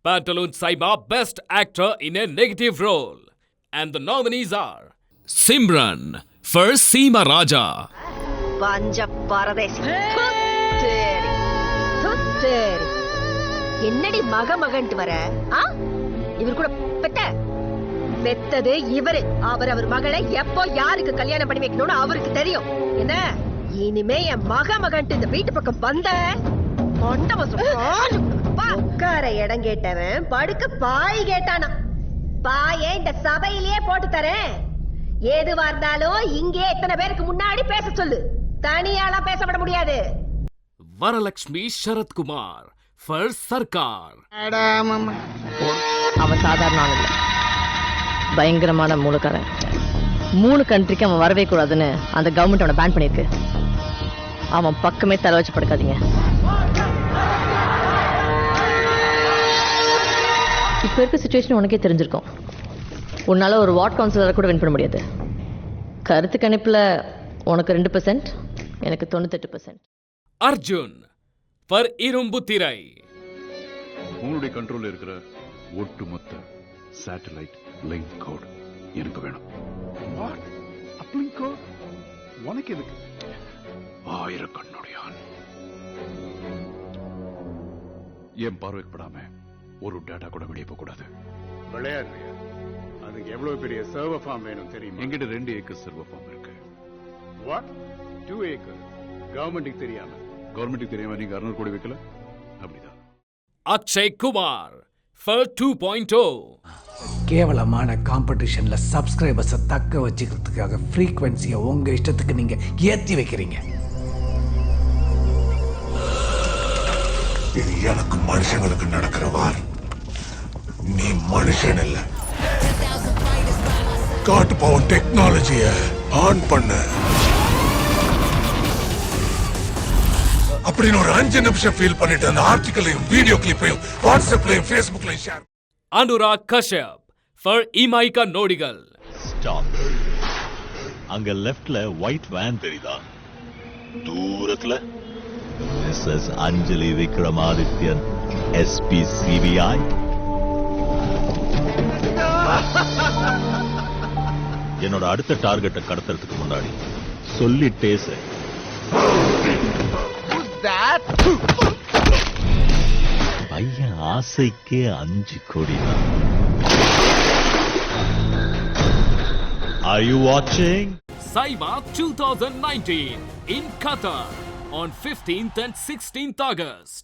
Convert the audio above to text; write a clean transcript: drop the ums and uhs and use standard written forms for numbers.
Pantaloon Saiba Best Actor in a Negative Role. And the nominees are Simran for Seema Raja, பஞ்ச பரதேசி. என்னடி மகன்ட்டு வர? இவர் கூட பெத்தது இவரு. அவர் மகளை எப்போ யாருக்கு கல்யாணம் பண்ணி வைக்கணும்னு அவருக்கு தெரியும். என்ன இனிமே என் மகன்ட்டு இந்த வீட்டு பக்கம் வந்த உட்கார இடம் கேட்டவன் படுக்க பாய் கேட்டானா? பாயை இந்த சபையிலேயே போட்டு தரேன். ஏதுவா இருந்தாலும் இங்கே எத்தனை பேருக்கு முன்னாடி பேச சொல்லு. தனியாலாம் பேசப்பட முடியாது. Varalakshmi Sharatkumar for Sarkar. அவன் சாதாரண ஆள் இல்ல, பயங்கரமான மூலக்காரன். 3 கண்ட்ரிக்கு அவன் வரவே கூடாதுன்னு அந்த கவர்மெண்ட் அவனை பேன் பண்ணிருக்கு. அவன் பக்கமே தலை வச்சு படுக்காதீங்க. இப்ப இருக்க சிச்சுவேஷன் உனக்கே தெரிஞ்சிருக்கும். உன்னால ஒரு வார்ட் கவுன்சிலரை கூட வின் பண்ண முடியாது. கருத்து கணிப்புல உனக்கு 2%, எனக்கு 98%. Arjun for Irumbuthirai. உங்களுடைய கண்ட்ரோல்ல இருக்கிற ஒட்டுமொத்த சேட்டலைட் லிங்க் கோட் எனக்கு வேணும். வாட்? அப்லிங்க் கோட் உனக்கு எதுக்கு? 1000 கண்ணுடையான் என் பார்வைப்படாம ஒரு டேட்டா கூட வெளியே போக கூடாது. விளையாடுறியா? அதுக்கு எவ்வளவு பெரிய சர்வர் ஃபார்ம் வேணும் தெரியுமா? எங்கிட்ட 2 ஏக்கர் சர்வர் ஃபார்ம் இருக்கு. வாட்? 2 ஏக்கர் கவர்மெண்ட்டுக்கு தெரியாம? கவர்மெண்ட்டுக்கு தெரியாம நீங்க 600 கோடி வைக்கல? அப்படிதான். Akshay Kumar for 2.0. கேவலமான காம்படிஷன்ல சப்ஸ்கிரைபர்ஸை தக்க வச்சுக்கிறதுக்காக ஃப்ரீக்வன்சியை உங்க இஷ்டத்துக்கு நீங்க ஏத்தி வைக்கிறீங்க. இது எனக்கு மனுஷங்களுக்கு நடக்கிற வார். நீ மனுஷன் இல்ல. காட்டு பவர் டெக்னாலஜிய ஆன் பண்ண அப்படின்னு ஒரு 5 நிமிஷம் ஃபீல் பண்ணிட்டு அந்த ஆர்டிகலையும் வீடியோ கிளிப்பையும் வாட்ஸ்அப்லயும் ஃபேஸ்புக்லயும் share. Anurag Kashyap for Imaika Nodigal. Stop. அங்க லெஃப்ட்ல ஒயிட் வேன் தெரியுதா? தூரத்துல Mrs Anjali Vikramadityan, SP CBI. என்னோட அடுத்த டார்கெட்டை கடத்துறதுக்கு முன்னாடி சொல்லிட்டே சார். பையன் ஆசைக்கே 5 கோடி தான். Are you watching? Saiba 2019 in Qatar on 15th and 16th August.